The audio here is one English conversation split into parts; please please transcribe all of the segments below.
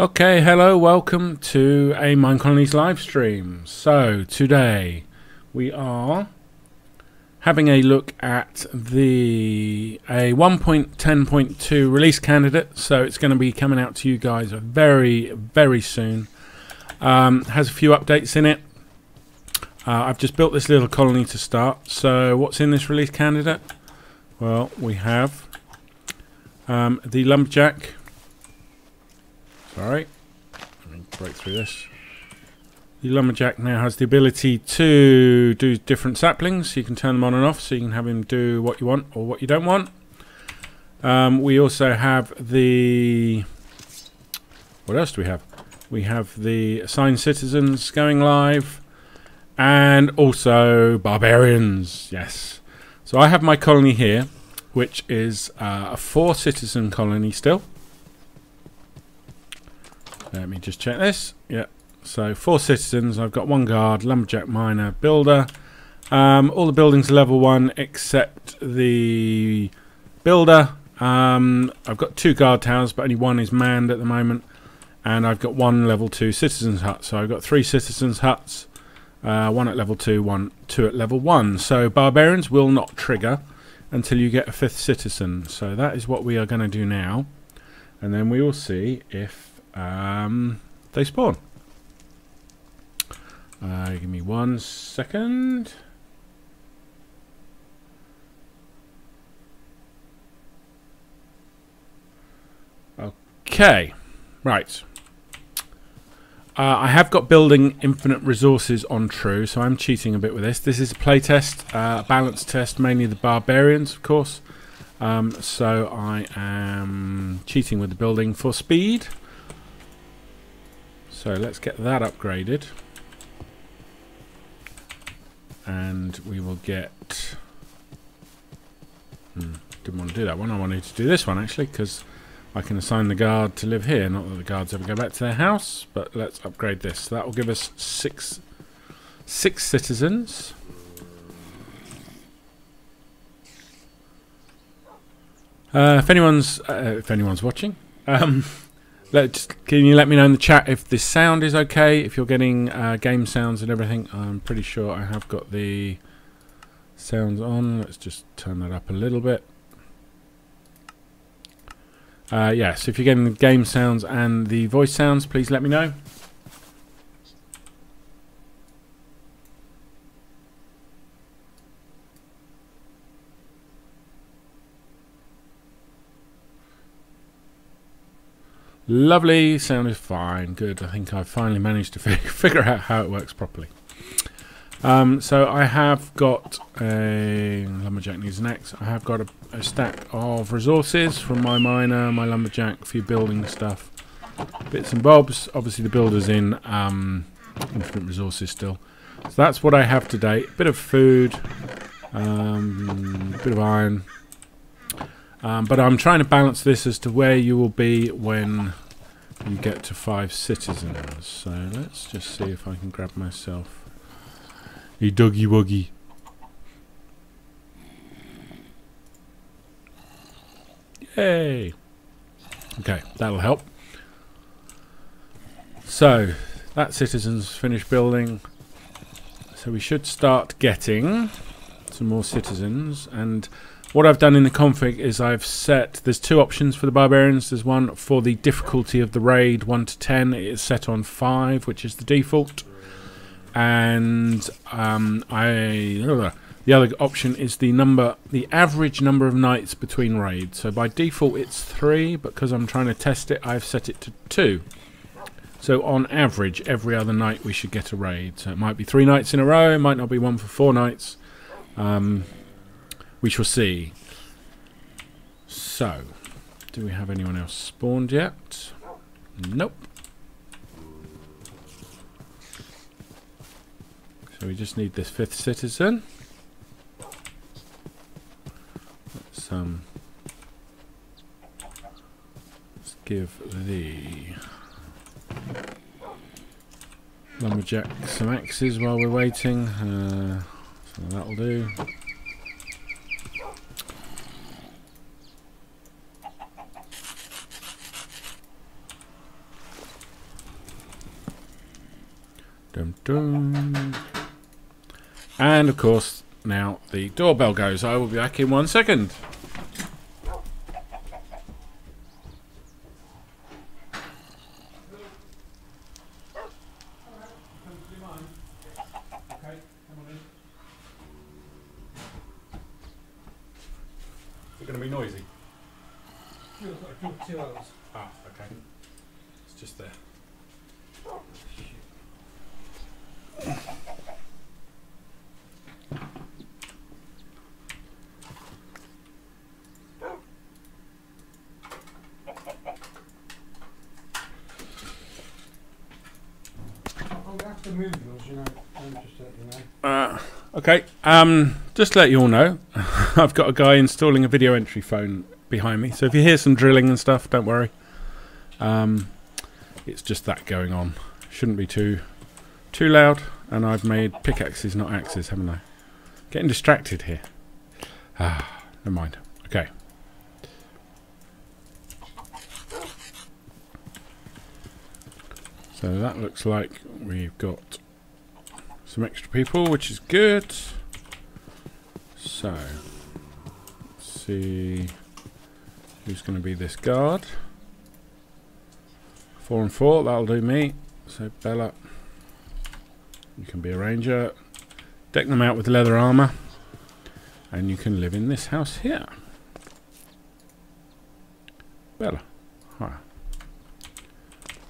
Okay, hello, welcome to a MineColonies live stream. So today we are having a look at a 1.10.2 release candidate. So it's going to be coming out to you guys very, very soon. Has a few updates in it. I've just built this little colony to start. So what's in this release candidate? Well, we have the lumberjack. Sorry, let me break through this. The lumberjack now has the ability to do different saplings. So you can turn them on and off, so you can have him do what you want or what you don't want. We also have the... What else do we have? We have the assigned citizens going live. And also barbarians, yes. So I have my colony here, which is a 4-citizen colony still. Let me just check this. Yeah, so 4 citizens. I've got 1 guard, lumberjack, miner, builder. All the buildings are level 1 except the builder. I've got 2 guard towers, but only 1 is manned at the moment. And I've got 1 level 2 citizens hut. So I've got 3 citizens huts. 1 at level 2, 2 at level 1. So barbarians will not trigger until you get a 5th citizen. So that is what we are going to do now. And then we will see if they spawn. Give me 1 second. Okay, right. I have got building infinite resources on true, so I'm cheating a bit with this. This is a playtest, balance test, mainly the barbarians, of course. So I am cheating with the building for speed. So let's get that upgraded. And we will get... didn't want to do that one. I wanted to do this one, actually, because I can assign the guard to live here. Not that the guards ever go back to their house, but let's upgrade this. So that will give us six citizens. If anyone's watching, can you let me know in the chat if this sound is okay? If you're getting game sounds and everything, I'm pretty sure I have got the sounds on. Let's just turn that up a little bit. Yes, if you're getting the game sounds and the voice sounds, please let me know. Lovely, sound is fine, good. I think I've finally managed to figure out how it works properly. So I have got a lumberjack needs an axe. I have got a stack of resources from my miner, my lumberjack, a few building stuff, bits and bobs. Obviously the builder's in infinite resources still. So that's what I have today. A bit of food, a bit of iron. But I'm trying to balance this as to where you will be when you get to 5 citizens. So let's just see if I can grab myself a doggy woggy. Yay! Okay, that'll help. So that citizen's finished building. So we should start getting some more citizens. And what I've done in the config is I've set, there's 2 options for the barbarians. There's one for the difficulty of the raid, 1 to 10. It is set on 5, which is the default. And the other option is the average number of nights between raids. So by default it's 3, but because I'm trying to test it, I've set it to 2. So on average, every other night we should get a raid. So it might be 3 nights in a row, it might not be 1 for 4 nights. We shall see. So, do we have anyone else spawned yet? Nope. So we just need this 5th citizen. Let's give the lumberjack some axes while we're waiting. So that'll do. Dun. And of course, now the doorbell goes. I will be back in 1 second. Is it going to be noisy? Ah, okay. It's just there. Okay, just to let you all know, I've got a guy installing a video entry phone behind me, so if you hear some drilling and stuff, don't worry. It's just that going on. Shouldn't be too loud, and I've made pickaxes, not axes, haven't I? Getting distracted here. Never mind. Okay. So that looks like we've got some extra people, which is good. So, let's see who's going to be this guard. 4 and 4, that'll do me. So Bella, you can be a ranger. Deck them out with leather armor, and you can live in this house here. Bella, hi.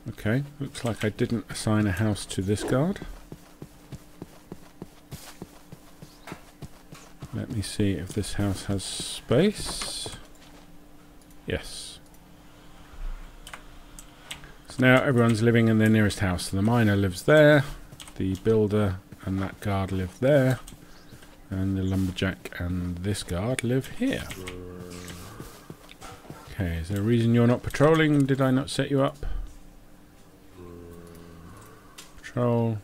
Okay, looks like I didn't assign a house to this guard. Let me see if this house has space. Yes. So now everyone's living in their nearest house. So the miner lives there, the builder and that guard live there, and the lumberjack and this guard live here. Okay, is there a reason you're not patrolling? Did I not set you up? Patrol.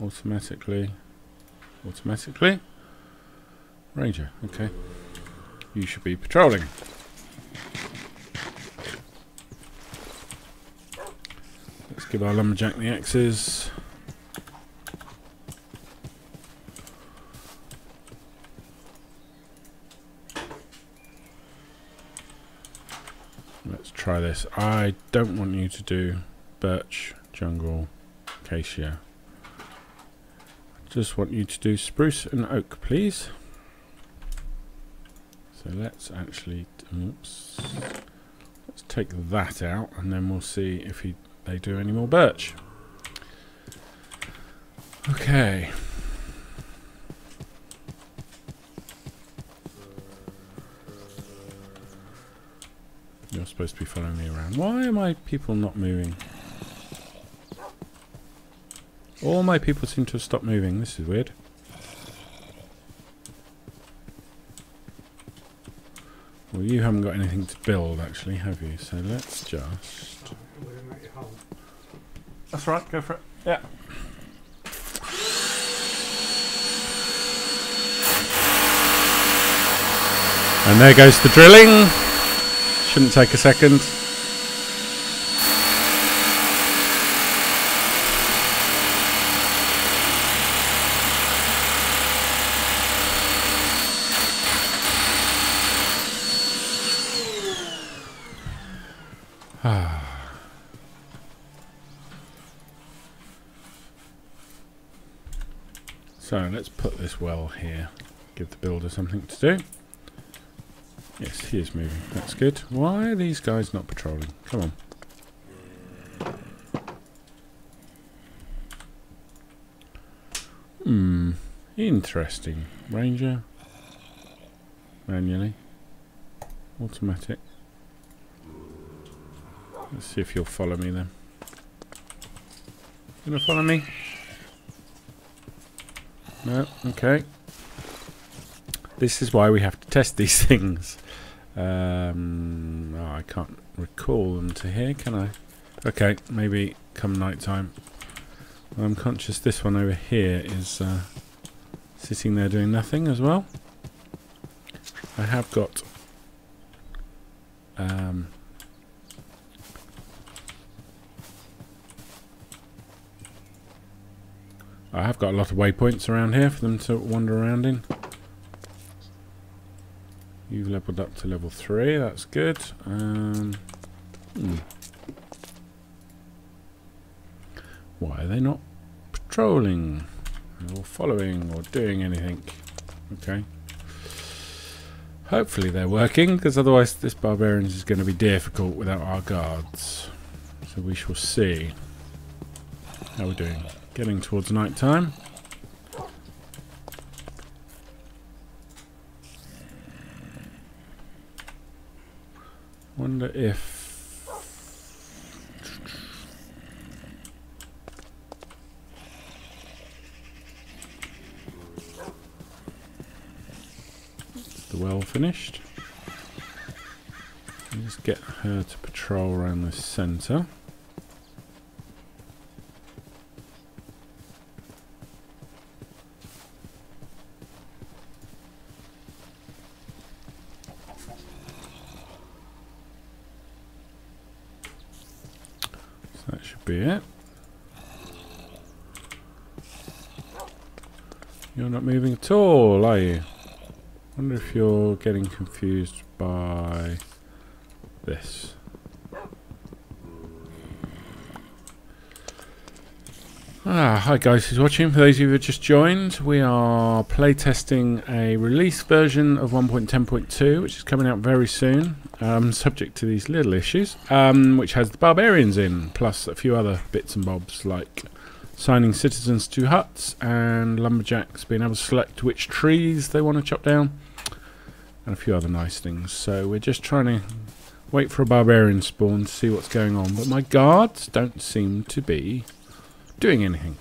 Automatically. Ranger, okay. You should be patrolling. Let's give our lumberjack the axes. Let's try this. I don't want you to do birch, jungle, acacia. Just want you to do spruce and oak, please. So let's actually, oops, let's take that out, and then we'll see if they do any more birch. Okay. You're supposed to be following me around. Why are my people not moving? All my people seem to have stopped moving. This is weird. Well, you haven't got anything to build, actually, have you? So let's just... That's right, go for it. Yeah. And there goes the drilling. Shouldn't take a second. So let's put this well here. Give the builder something to do. Yes, he is moving. That's good. Why are these guys not patrolling? Come on. Interesting. Ranger. Manually. Automatic. Let's see if you'll follow me then. You gonna follow me? No? Okay. This is why we have to test these things. Oh, I can't recall them to here, can I? Okay, maybe come night time. Well, I'm conscious this one over here is sitting there doing nothing as well. I have got I have got a lot of waypoints around here for them to wander around in. You've leveled up to level 3, that's good. Why are they not patrolling or following or doing anything? Okay. Hopefully they're working, because otherwise this Barbarians is going to be difficult without our guards. So we shall see how we're doing. Getting towards night time. Wonder if the well finished. Just get her to patrol around the centre. So that should be it. You're not moving at all, are you? Wonder if you're getting confused by this. Hi guys who's watching. For those of you who have just joined, we are playtesting a release version of 1.10.2 which is coming out very soon, subject to these little issues, which has the Barbarians in, plus a few other bits and bobs like signing citizens to huts and lumberjacks being able to select which trees they want to chop down, and a few other nice things. So we're just trying to wait for a barbarian spawn to see what's going on, but my guards don't seem to be doing anything.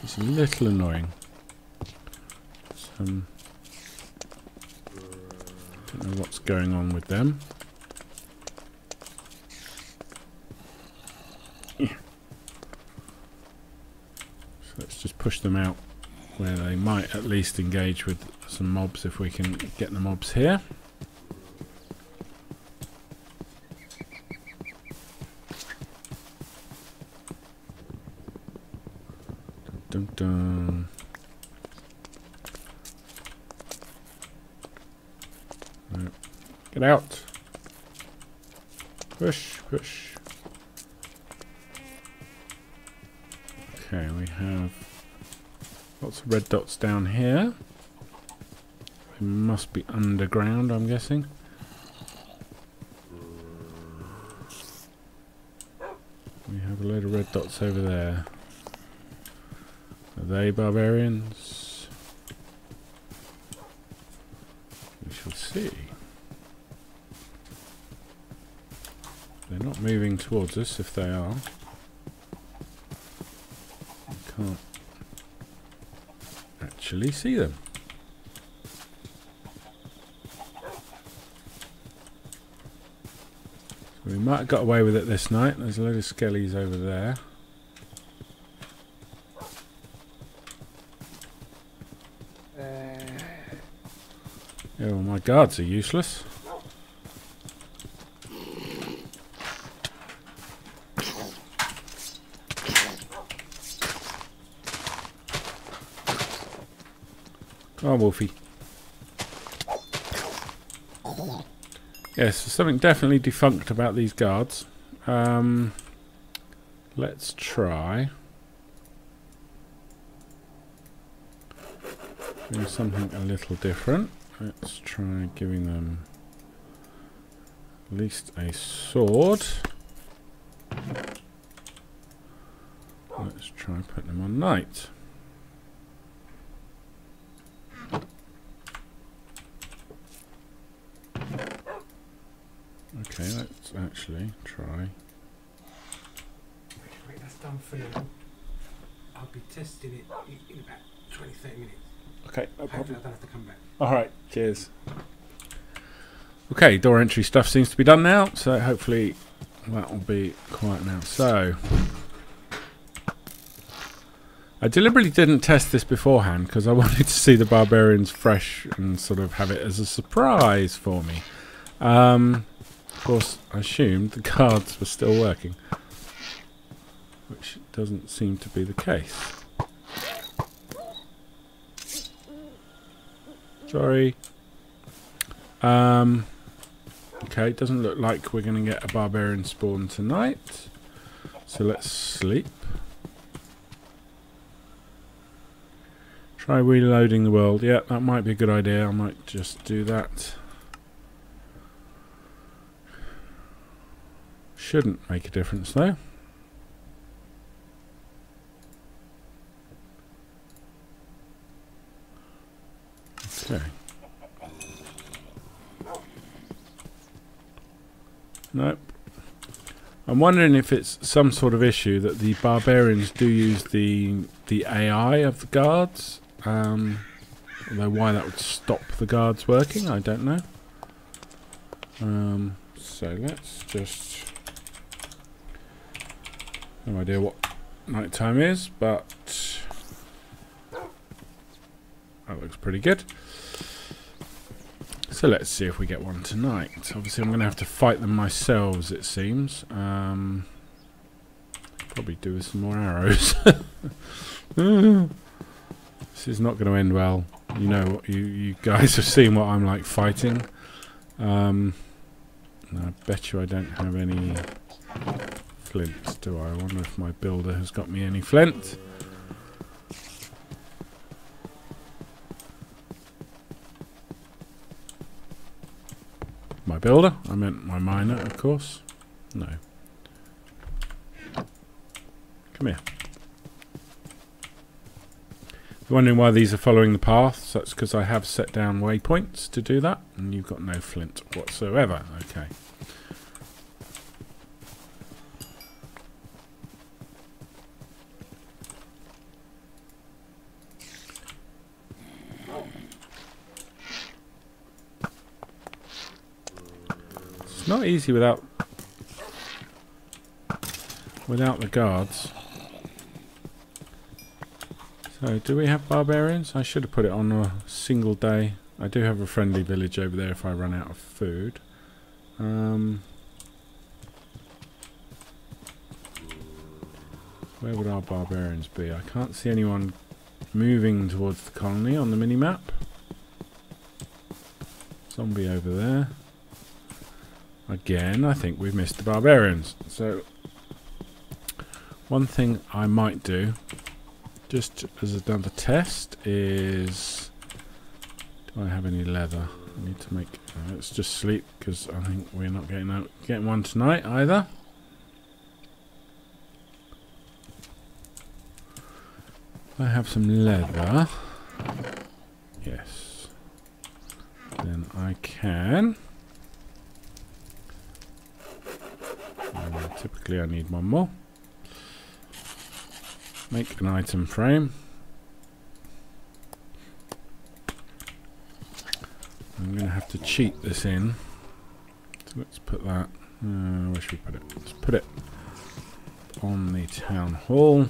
It's a little annoying. Don't know what's going on with them. Yeah. So let's just push them out where they might at least engage with some mobs if we can get the mobs here. Dun, dun. Right. Get out. Push, push. Okay, we have lots of red dots down here. They must be underground, I'm guessing. We have a load of red dots over there. Are they barbarians? We shall see. They're not moving towards us if they are. I can't actually see them. So we might have got away with it this night. There's a load of skellies over there. Oh, my guards are useless. Come on, Wolfie. Yes, there's something definitely defunct about these guards. Let's try doing something a little different. Let's try giving them at least a sword. Let's try putting them on night. Okay, let's actually try. Wait, that's done for now. I'll be testing it in about 20-30 minutes. Okay, no problem. I don't have to come back. Alright, cheers. Okay, door entry stuff seems to be done now, so hopefully that will be quiet now. So, I deliberately didn't test this beforehand because I wanted to see the Barbarians fresh and sort of have it as a surprise for me. Of course, I assumed the cards were still working. which doesn't seem to be the case. Sorry. Okay, doesn't look like we're going to get a barbarian spawn tonight. So let's sleep. Try reloading the world. Yeah, that might be a good idea. I might just do that. Shouldn't make a difference though. Okay. Nope. I'm wondering if it's some sort of issue that the barbarians do use the AI of the guards. Although why that would stop the guards working, I don't know. So let's just... No idea what night time is, but that looks pretty good. So let's see if we get one tonight. Obviously I'm going to have to fight them myself, it seems. Probably do with some more arrows. This is not going to end well. You know what, you guys have seen what I'm like fighting. I bet you I don't have any flint, do I? I wonder if my builder has got me any flint. My builder? I meant my miner, of course. No. Come here. If you're wondering why these are following the paths, that's because I have set down waypoints to do that, and you've got no flint whatsoever. Okay. It's not easy without the guards. So, do we have barbarians? I should have put it on a single day. I do have a friendly village over there if I run out of food. Where would our barbarians be? I can't see anyone moving towards the colony on the mini-map. Zombie over there. Again, I think we've missed the barbarians. So, one thing I might do, just as another test, is... Do I have any leather? I need to make... let's just sleep, because I think we're not getting one tonight either. I have some leather. Yes. Then I can... typically I need one more. Make an item frame. I'm going to have to cheat this in. So let's put that... where should we put it? Let's put it on the town hall.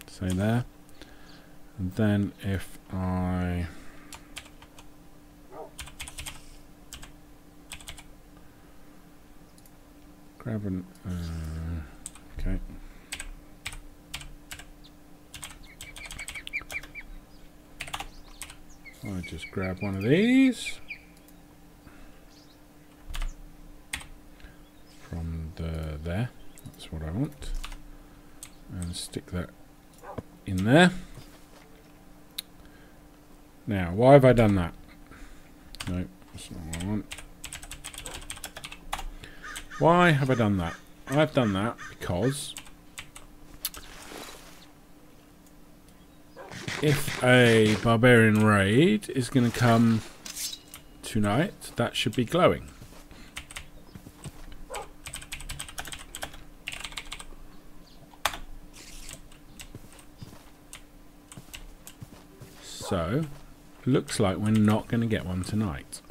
Say there. And then if I... grab an... okay. I just grab one of these from there. That's what I want, and stick that in there. Now, why have I done that? No, that's not what I want. Why have I done that? I've done that because if a barbarian raid is going to come tonight, that should be glowing. So, looks like we're not going to get one tonight.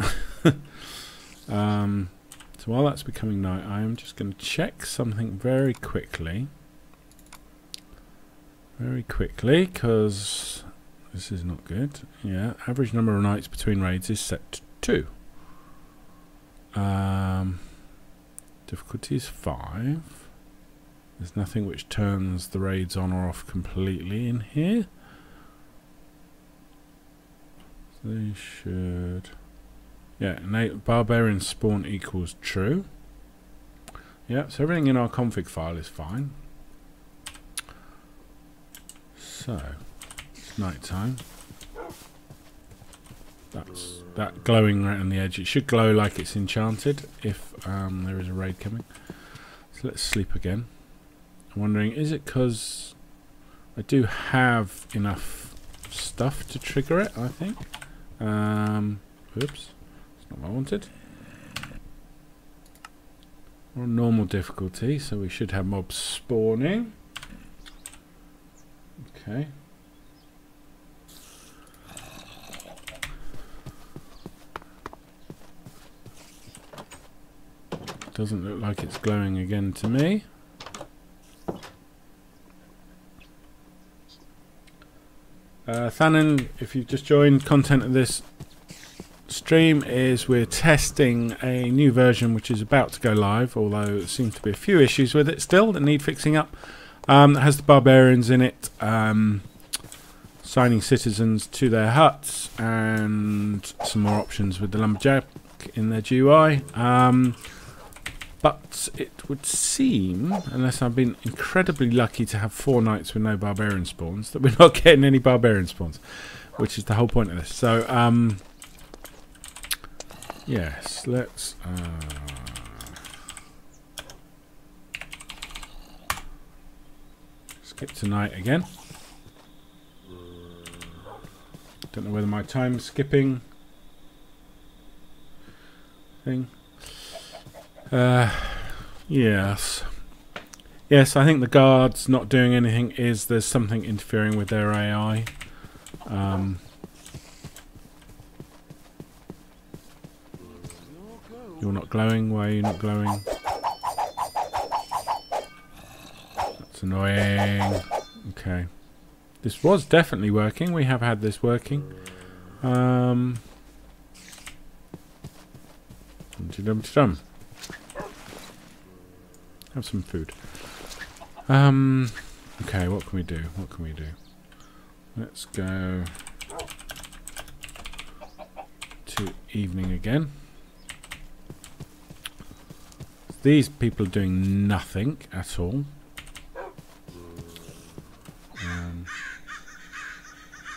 So while that's becoming night, I am just going to check something very quickly. Very quickly, because this is not good. Yeah, average number of nights between raids is set to 2. Difficulty is 5. There's nothing which turns the raids on or off completely in here. So they should... Yeah, barbarian spawn equals true. Yeah, so everything in our config file is fine. So, it's night time. That's that glowing right on the edge. It should glow like it's enchanted if there is a raid coming. So let's sleep again. I'm wondering, is it because I do have enough stuff to trigger it, I think. Oops. That's not what I wanted. We're on normal difficulty, so we should have mobs spawning. Okay. Doesn't look like it's glowing again to me. Thanon, if you've just joined, content of this stream is we're testing a new version which is about to go live, although there seems to be a few issues with it still that need fixing up. It has the barbarians in it, signing citizens to their huts, and some more options with the lumberjack in their GUI. But it would seem, unless I've been incredibly lucky to have 4 nights with no barbarian spawns, that we're not getting any barbarian spawns, which is the whole point of this. So, yes, let's... skip to night again. Don't know whether my time skipping thing... yes. Yes, I think the guards not doing anything is there's something interfering with their AI. You're not glowing? Why are you not glowing? That's annoying. Okay. This was definitely working. We have had this working. Dum-dum-dum. Have some food. Okay, what can we do? What can we do? Let's go to evening again. These people are doing nothing at all.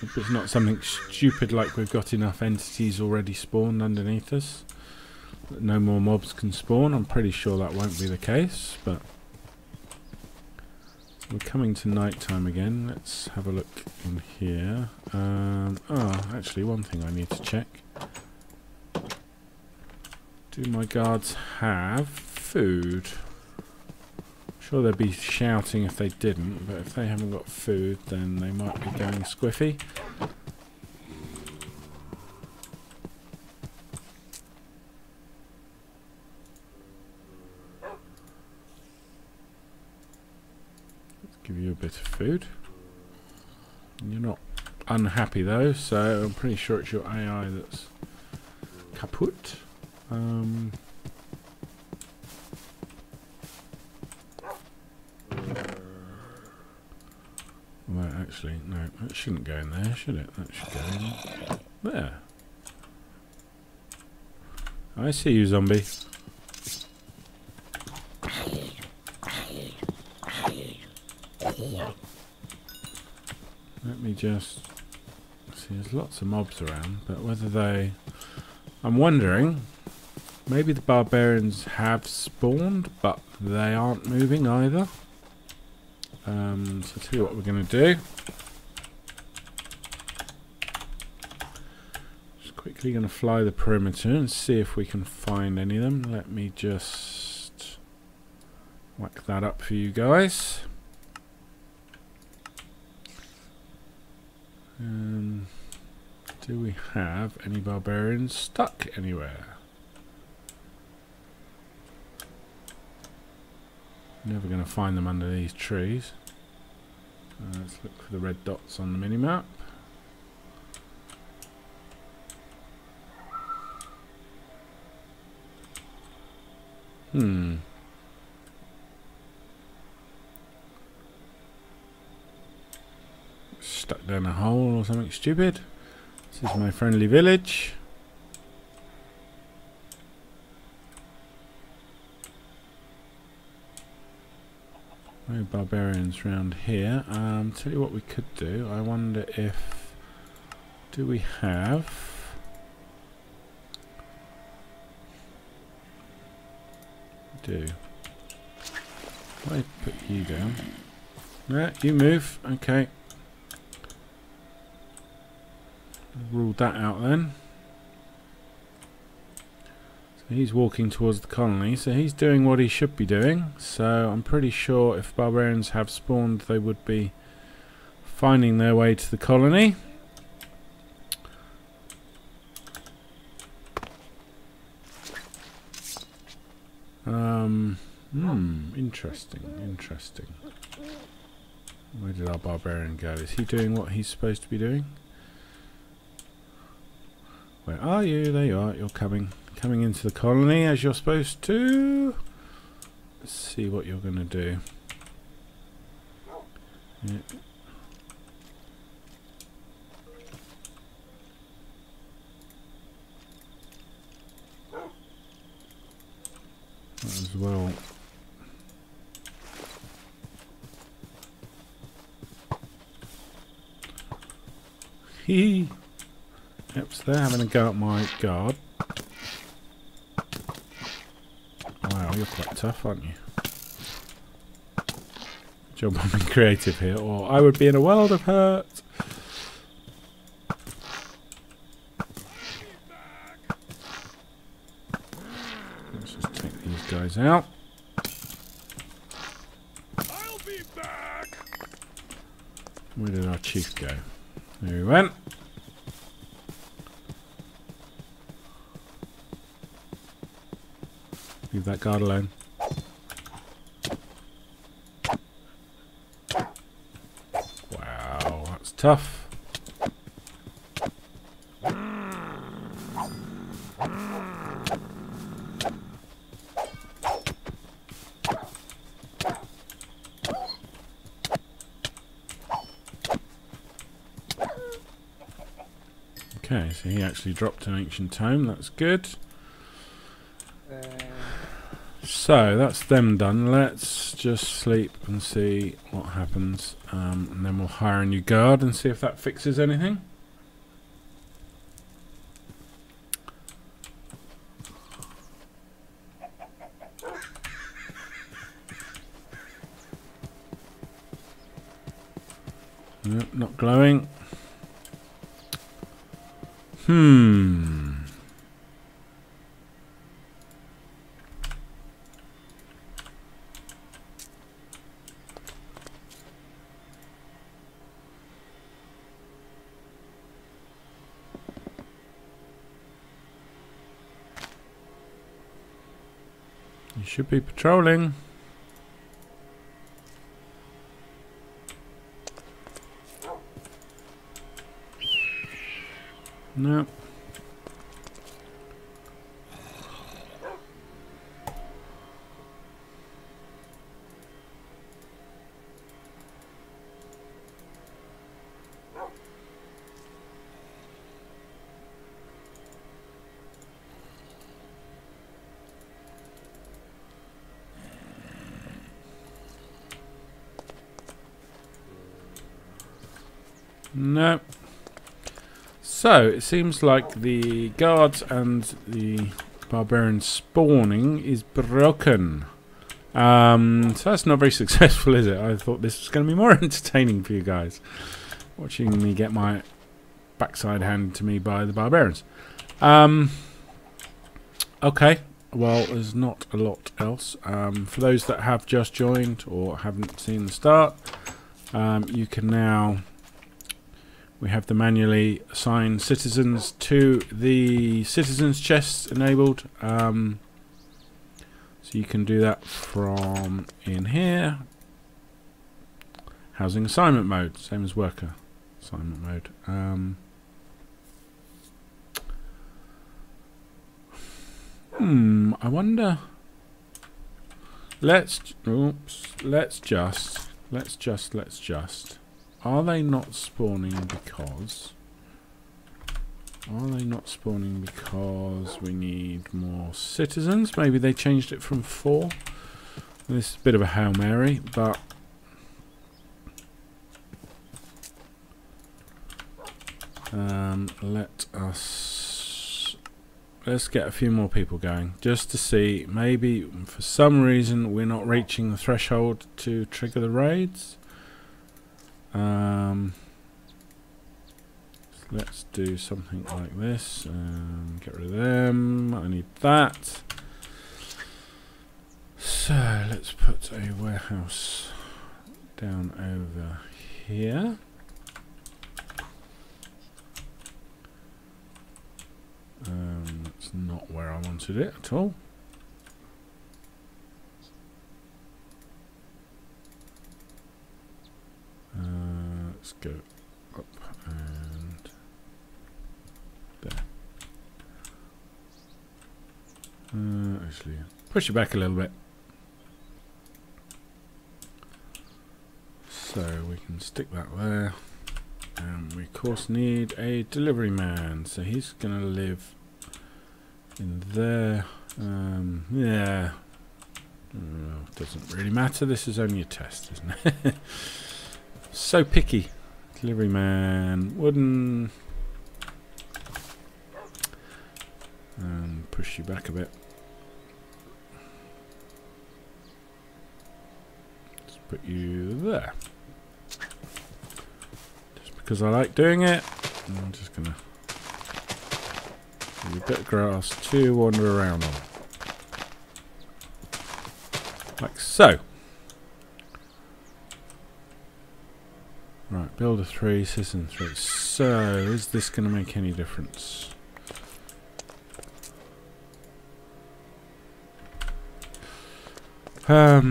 If it's not something stupid like we've got enough entities already spawned underneath us, that no more mobs can spawn. I'm pretty sure that won't be the case, but we're coming to night time again. Let's have a look in here. Oh, actually, one thing I need to check. Do my guards have food? I'm sure they'd be shouting if they didn't, but if they haven't got food, then they might be going squiffy. Give you a bit of food. You're not unhappy though, so I'm pretty sure it's your AI that's kaput. Well, actually, no, that shouldn't go in there, should it? That should go in there. I see you, zombie. Let me just see, there's lots of mobs around, but whether they... I'm wondering, maybe the barbarians have spawned, but they aren't moving either. So I'll tell you what we're going to do. Just quickly going to fly the perimeter and see if we can find any of them. Let me just whack that up for you guys. Do we have any barbarians stuck anywhere? Never going to find them under these trees. Let's look for the red dots on the minimap. down a hole or something stupid. This is my friendly village. No barbarians round here. Tell you what we could do. I wonder if... Do we have... Do. I put you down. Yeah, you move. Okay. Ruled that out then. So he's walking towards the colony, so he's doing what he should be doing. So I'm pretty sure if barbarians have spawned, they would be finding their way to the colony. Interesting. Where did our barbarian go? Is he doing what he's supposed to be doing? Where are you? There you are. You're coming into the colony as you're supposed to. Let's see what you're going to do. Yeah. As well. Hee. Yep, so they're having a go at my guard. Wow, you're quite tough, aren't you? Good job I'm being creative here, or I would be in a world of hurt. Let's just take these guys out. I'll be back. Where did our chief go? There he went. Leave that guard alone. Wow, that's tough. Okay, so he actually dropped an ancient tome. That's good. So that's them done. Let's just sleep and see what happens, and then we'll hire a new guard and see if that fixes anything. Nope, not glowing. You should be patrolling. No. No. So, it seems like the guards and the barbarian spawning is broken. So that's not very successful, is it? I thought this was going to be more entertaining for you guys. Watching me get my backside handed to me by the barbarians. Okay. Well, there's not a lot else. For those that have just joined or haven't seen the start, you can now... We have the manually assigned citizens to the citizens chests enabled. So you can do that from in here. Housing assignment mode, same as worker assignment mode. I wonder. Let's just. are they not spawning because... Are they not spawning because we need more citizens? Maybe they changed it from 4. This is a bit of a Hail Mary, but... let's get a few more people going, just to see, maybe for some reason we're not reaching the threshold to trigger the raids. Let's do something like this. Get rid of them. I need that. So let's put a warehouse down over here. That's not where I wanted it at all. Let's go up and there. Actually, push it back a little bit. So we can stick that there. And we of course need a delivery man. So he's going to live in there. Yeah. Doesn't really matter. This is only a test, isn't it? So picky. Delivery man. Wooden. And push you back a bit. Let's put you there. Just because I like doing it, I'm just going to give you a bit of grass to wander around on. Like so. Right, builder 3, citizen 3. So, is this going to make any difference? I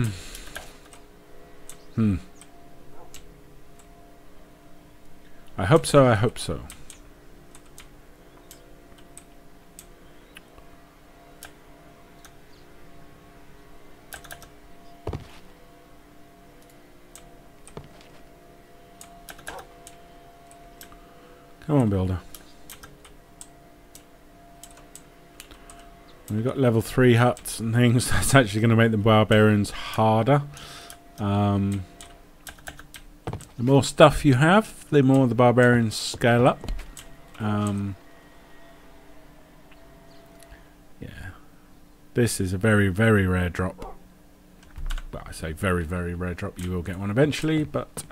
hope so, I hope so. Come on, builder. We've got level 3 huts and things. That's actually going to make the barbarians harder. The more stuff you have, the more the barbarians scale up. Yeah. This is a very, very rare drop. Well, I say very, very rare drop. You will get one eventually, but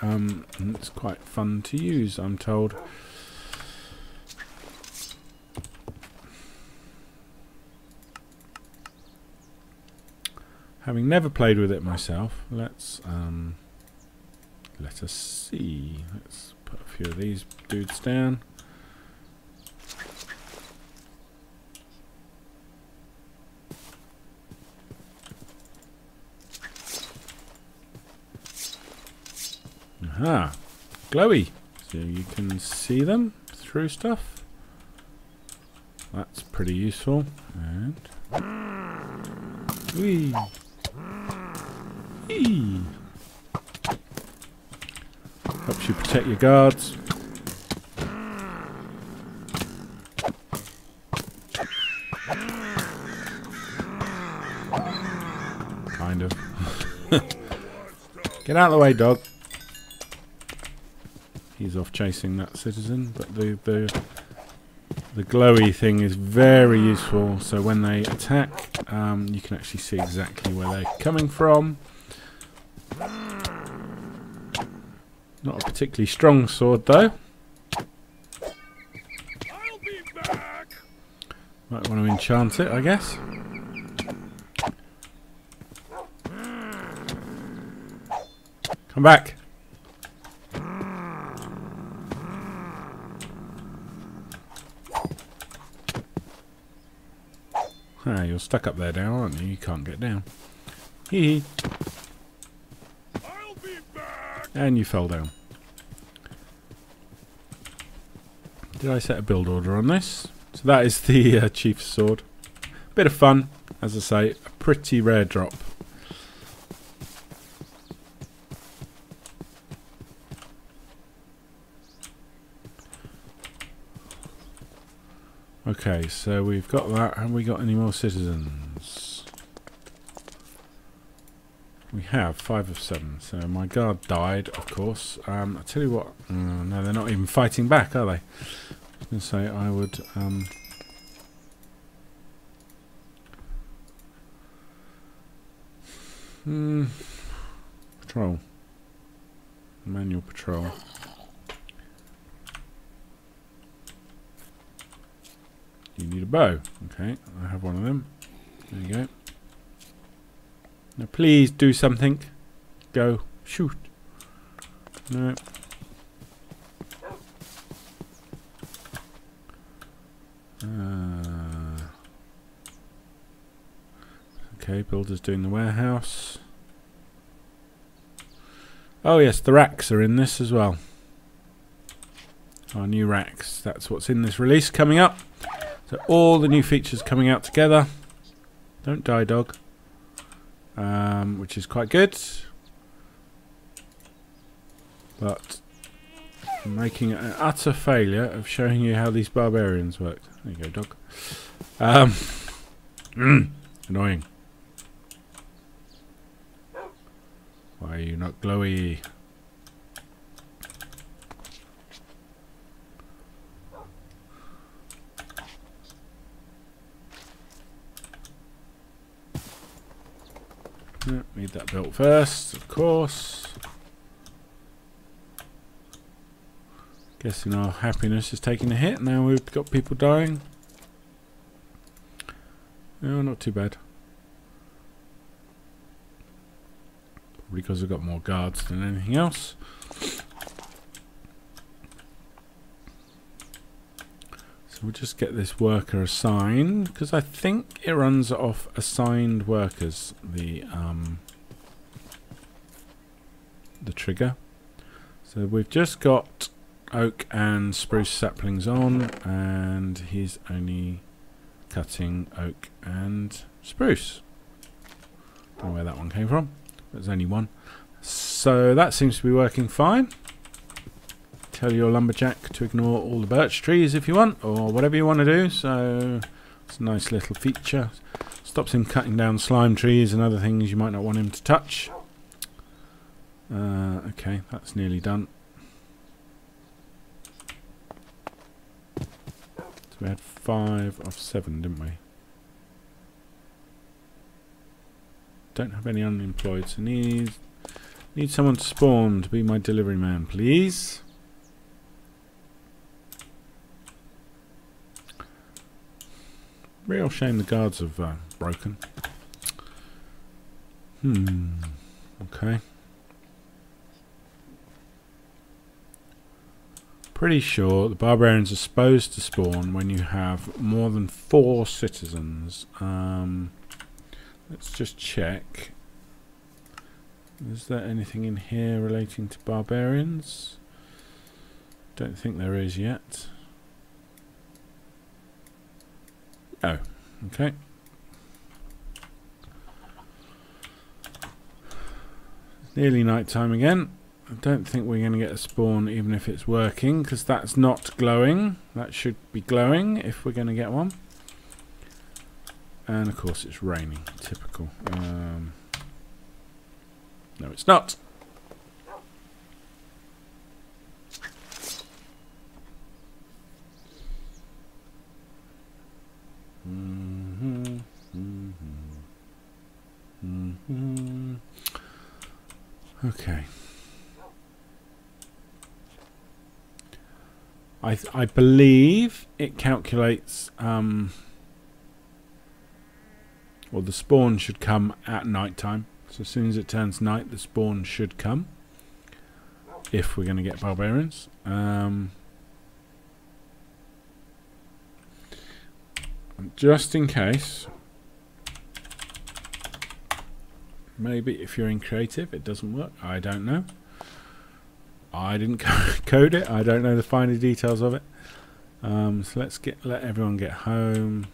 it's quite fun to use, I'm told. Having never played with it myself, let us see. Let's put a few of these dudes down. Aha, glowy, so you can see them through stuff. That's pretty useful. And whee. Eee. Helps you protect your guards. Kind of. Get out of the way, dog. He's off chasing that citizen, but the glowy thing is very useful. So when they attack, you can actually see exactly where they're coming from. Not a particularly strong sword, though. I'll be back. Might want to enchant it, I guess. Come back. Ah, you're stuck up there now, aren't you? You can't get down. Hee hee. I'll be back. And you fell down. Did I set a build order on this? So that is the chief's sword. Bit of fun, as I say, a pretty rare drop. Okay, so we've got that. Have we got any more citizens? We have 5 of 7. So my guard died, of course. I tell you what. No, they're not even fighting back, are they? I was going to say I would. Patrol. Manual patrol. You need a bow. Okay, I have one of them. There you go. Now please do something. Go. Shoot. No. Okay, builder's doing the warehouse. Oh yes, the racks are in this as well. Our new racks. That's what's in this release coming up. So all the new features coming out together. Don't die, dog. Which is quite good. But I'm making an utter failure of showing you how these barbarians worked. There you go, dog. Annoying. Why are you not glowy? Yeah, need that built first, of course. Guessing our happiness is taking a hit. Now we've got people dying. No, not too bad. Probably because I've got more guards than anything else. So we'll just get this worker assigned, because I think it runs off assigned workers, the trigger. So we've just got oak and spruce saplings on, and he's only cutting oak and spruce. Don't know where that one came from. There's only one. So that seems to be working fine. Tell your lumberjack to ignore all the birch trees if you want, or whatever you want to do. So it's a nice little feature. Stops him cutting down slime trees and other things you might not want him to touch. Okay, that's nearly done. So we had 5 of 7, didn't we? Don't have any unemployed, so need someone to spawn to be my delivery man, please. Real shame the guards have broken. Okay. Pretty sure the barbarians are supposed to spawn when you have more than 4 citizens. Let's just check. Is there anything in here relating to barbarians? Don't think there is yet. Oh, okay. It's nearly night time again. I don't think we're going to get a spawn even if it's working, because that's not glowing. That should be glowing if we're going to get one. And of course it's raining. Typical. No, it's not. Okay. I believe it calculates well, the spawn should come at night time. So as soon as it turns night, the spawn should come. If we're going to get barbarians. Just in case. Maybe if you're in creative it doesn't work. I don't know. I didn't code it. I don't know the finer details of it. So let's let everyone get home.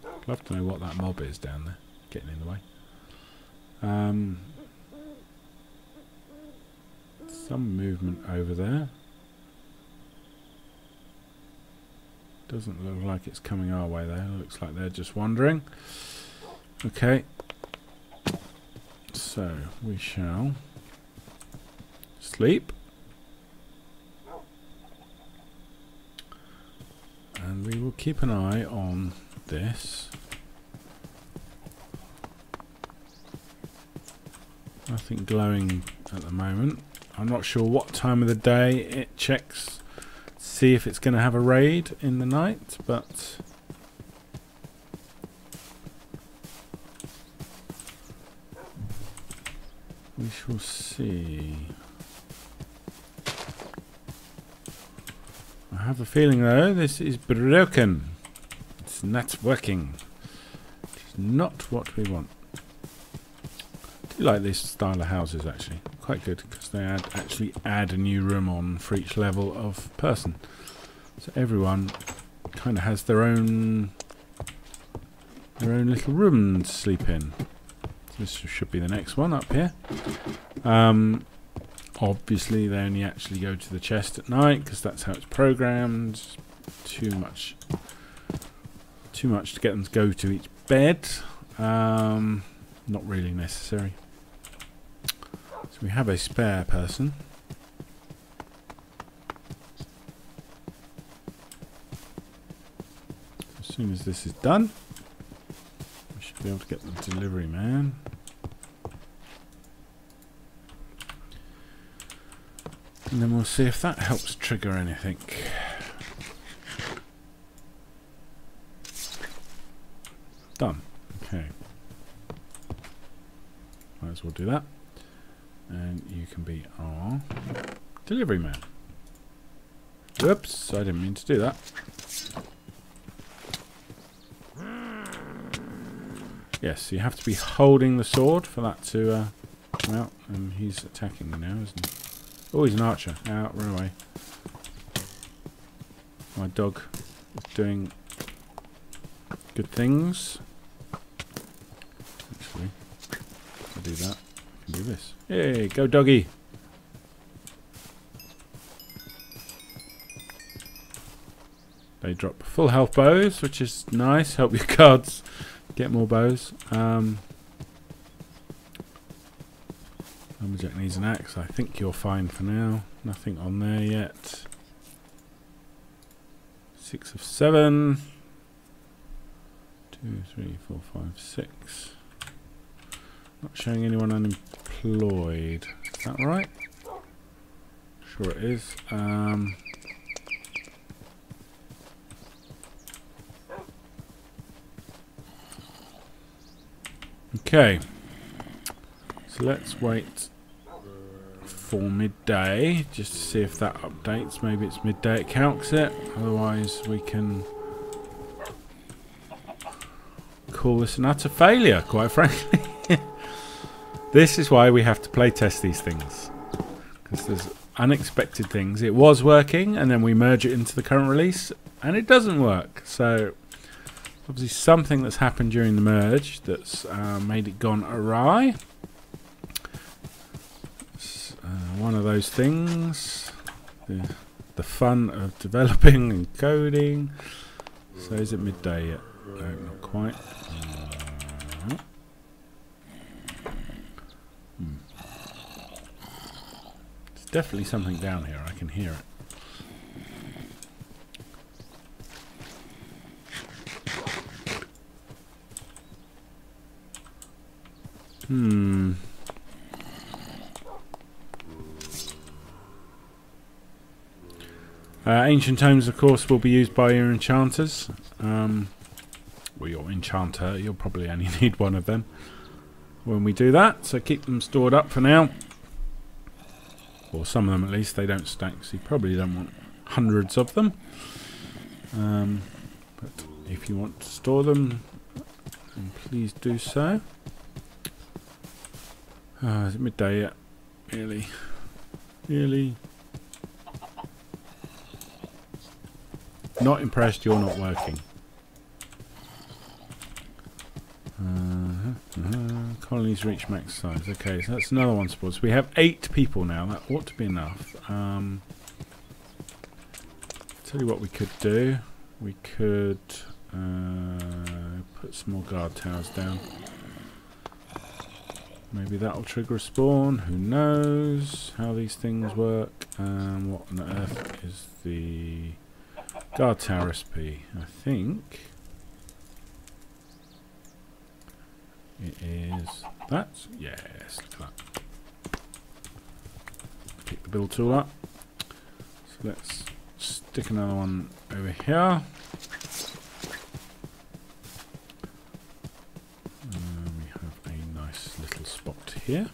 I'd love to know what that mob is down there, getting in the way. Some movement over there. Doesn't look like it's coming our way though. Looks like they're just wandering. Okay. So we shall sleep. And we will keep an eye on this. Nothing glowing at the moment. I'm not sure what time of the day it checks. See if it's going to have a raid in the night, but we shall see. I have a feeling though this is broken. It's not working. It's not what we want. I do like this style of houses actually. Quite good because they actually add a new room on for each level of person. So everyone kind of has their own little room to sleep in. So this should be the next one up here. Obviously they only actually go to the chest at night because that's how it's programmed. Too much to get them to go to each bed. Not really necessary. So we have a spare person. As soon as this is done, we should be able to get the delivery man. And then we'll see if that helps trigger anything. Done. Okay. Might as well do that. And you can be our delivery man. Whoops, I didn't mean to do that. Yes, you have to be holding the sword for that to come out. And he's attacking me now, isn't he? Oh, he's an archer. Out, run away. My dog is doing good things. Actually, if I do that, I can do this. Hey, go doggy! They drop full health bows, which is nice. Help your cards get more bows. Lumberjack needs an axe. I think you're fine for now. Nothing on there yet. 6 of 7. 2, 3, 4, 5, 6. Not showing anyone unemployed. Is that right? Sure it is. Okay. So let's wait for midday just to see if that updates. Maybe it's midday it calcs it. Otherwise we can call this an utter failure, quite frankly. This is why we have to play test these things. Because there's unexpected things. It was working and then we merge it into the current release and it doesn't work. So obviously something that's happened during the merge that's made it gone awry. One of those things, the fun of developing and coding. So is it midday yet? No, not quite. There's definitely something down here. I can hear it. Ancient tomes, of course, will be used by your enchanters. Well, your enchanter, you'll probably only need one of them when we do that. So keep them stored up for now. Or some of them at least, they don't stack, so you probably don't want hundreds of them. But if you want to store them, then please do so. Is it midday yet? Really? Really? Not impressed you're not working. Colonies reach max size. Okay, so that's another one support. So we have 8 people now. That ought to be enough. Tell you what we could do. we could put some more guard towers down. Maybe that'll trigger a spawn. Who knows how these things work? What on earth is the guard tower recipe? I think it is that. Yes, look at that. Pick the build tool up. So let's stick another one over here. We have a nice little spot here.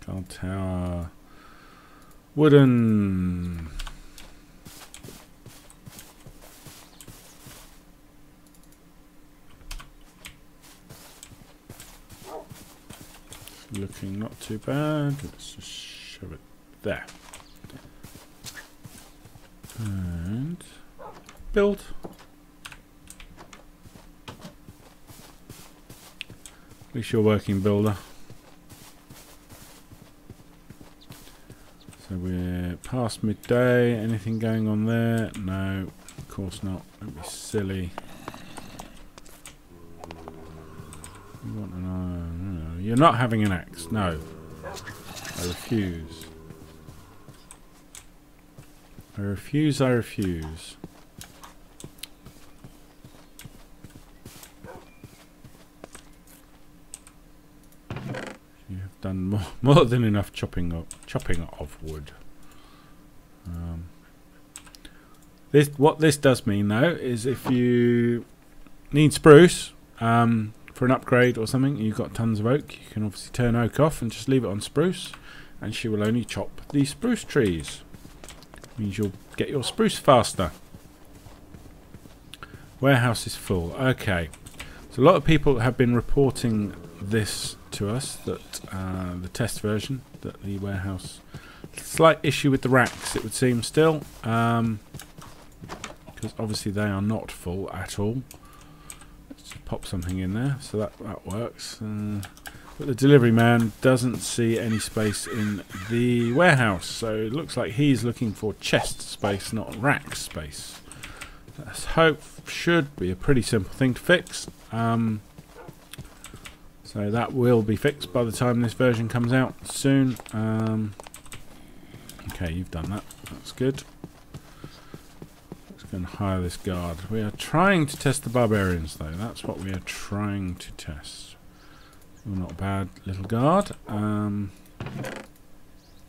Guard tower. Wooden. Looking not too bad. Let's just shove it there. And build. At least you're working, builder. So we're past midday. Anything going on there? No, of course not. Don't be silly. You want an iron? No. You're not having an axe. No. I refuse. I refuse, I refuse. You have done more than enough chopping of wood. What this does mean though is if you need spruce for an upgrade or something, you've got tons of oak, you can obviously turn oak off and just leave it on spruce, and she will only chop the spruce trees. Means you'll get your spruce faster. Warehouse is full. Okay. So a lot of people have been reporting this to us, that the test version, that the warehouse, slight issue with the racks it would seem still, because obviously they are not full at all. Let's just pop something in there, so that works. But the delivery man doesn't see any space in the warehouse, so it looks like he's looking for chest space, not rack space. Let's hope should be a pretty simple thing to fix. So that will be fixed by the time this version comes out soon. Okay, you've done that. That's good. Let's go and hire this guard. We are trying to test the barbarians, though. That's what we are trying to test. Well, not a bad little guard.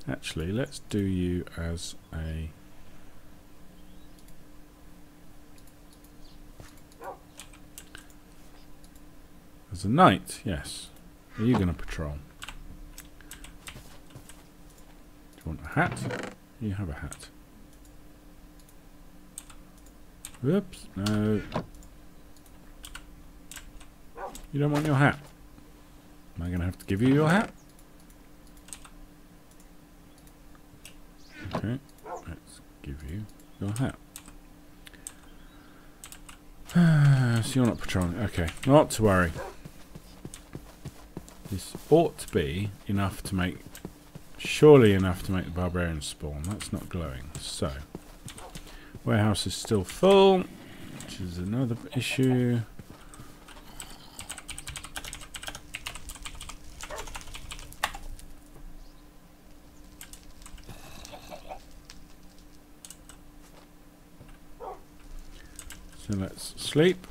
Actually, let's do you as a... as a knight, yes. Are you going to patrol? Do you want a hat? You have a hat. Whoops, no. You don't want your hat. Am I going to have to give you your hat? Okay, let's give you your hat. So you're not patrolling. Okay, not to worry. This ought to be enough to make... surely enough to make the barbarians spawn. That's not glowing. So, warehouse is still full, which is another issue. So let's sleep.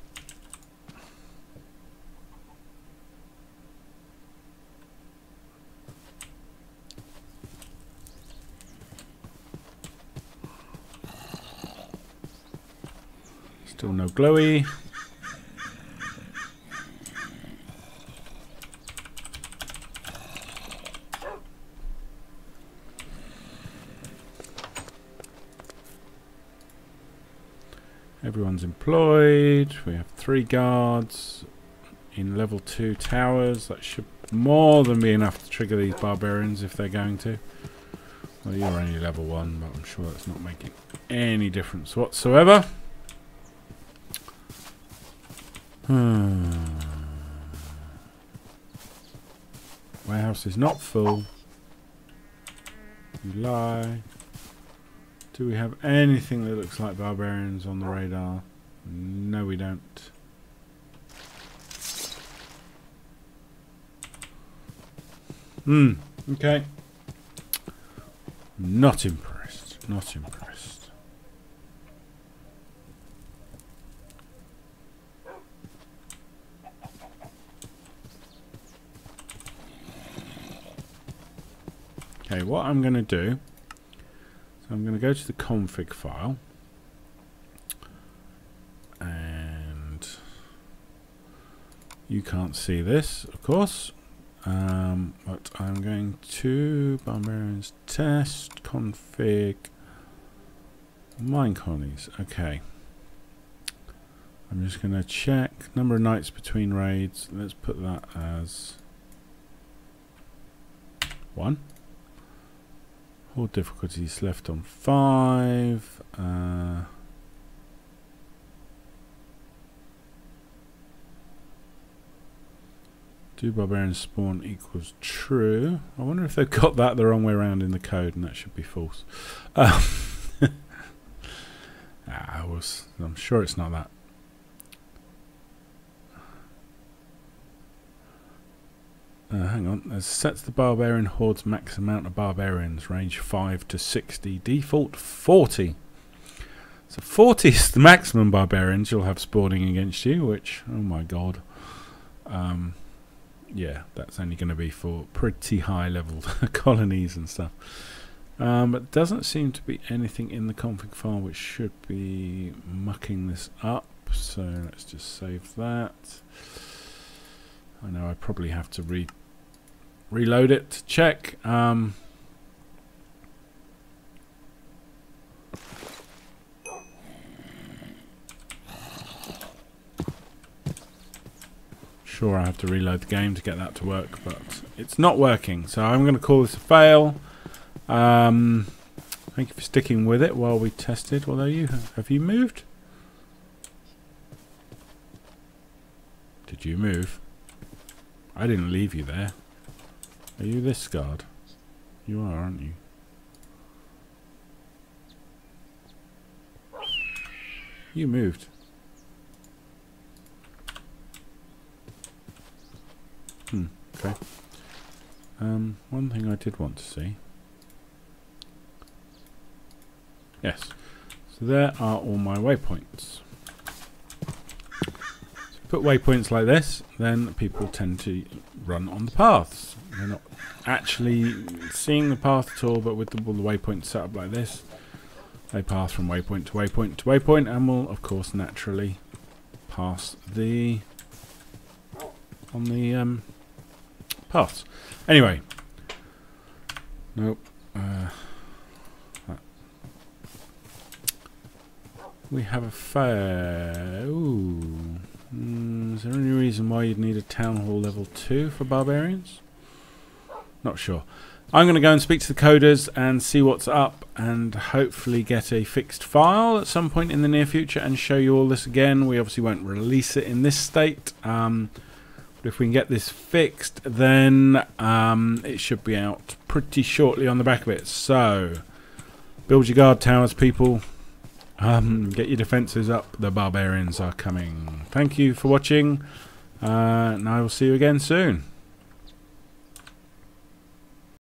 Still no glowy. Everyone's employed. We have 3 guards in level 2 towers. That should more than be enough to trigger these barbarians if they're going to. Well, you're only level 1, but I'm sure that's not making any difference whatsoever. Warehouse is not full. You lie. Do we have anything that looks like barbarians on the radar? No, we don't. Okay. Not impressed. Not impressed. Okay, what I'm going to do, so I'm going to go to the config file, and you can't see this, of course, but I'm going to Barbarians Test, config, MineColonies. Okay. I'm just going to check number of nights between raids. Let's put that as 1. All difficulties left on 5. Do barbarians spawn equals true. I wonder if they've got that the wrong way around in the code, and that should be false. I'm sure it's not that. Hang on. It sets the barbarian horde's max amount of barbarians, range 5 to 60, default 40. So 40 is the maximum barbarians you'll have spawning against you, which, oh my god. Yeah, that's only going to be for pretty high level colonies and stuff. But doesn't seem to be anything in the config file which should be mucking this up. So let's just save that. I know I probably have to reload it to check. Sure, I have to reload the game to get that to work, but it's not working. So I'm going to call this a fail. Thank you for sticking with it while we tested. Although have you moved? Did you move? I didn't leave you there. Are you this guard? You are, aren't you? You moved. Okay. One thing I did want to see. Yes. So there are all my waypoints. Put waypoints like this, then people tend to run on the paths. They're not actually seeing the path at all, but with all the waypoints set up like this, they pass from waypoint to waypoint to waypoint, and will, of course, naturally pass the on the paths. Anyway, nope. We have a fair. Ooh. Is there any reason why you'd need a town hall level 2 for barbarians? Not sure. I'm going to go and speak to the coders and see what's up, and hopefully get a fixed file at some point in the near future and show you all this again. We obviously won't release it in this state, but if we can get this fixed, then it should be out pretty shortly on the back of it. So build your guard towers, people. Get your defences up. The barbarians are coming. Thank you for watching, and I will see you again soon.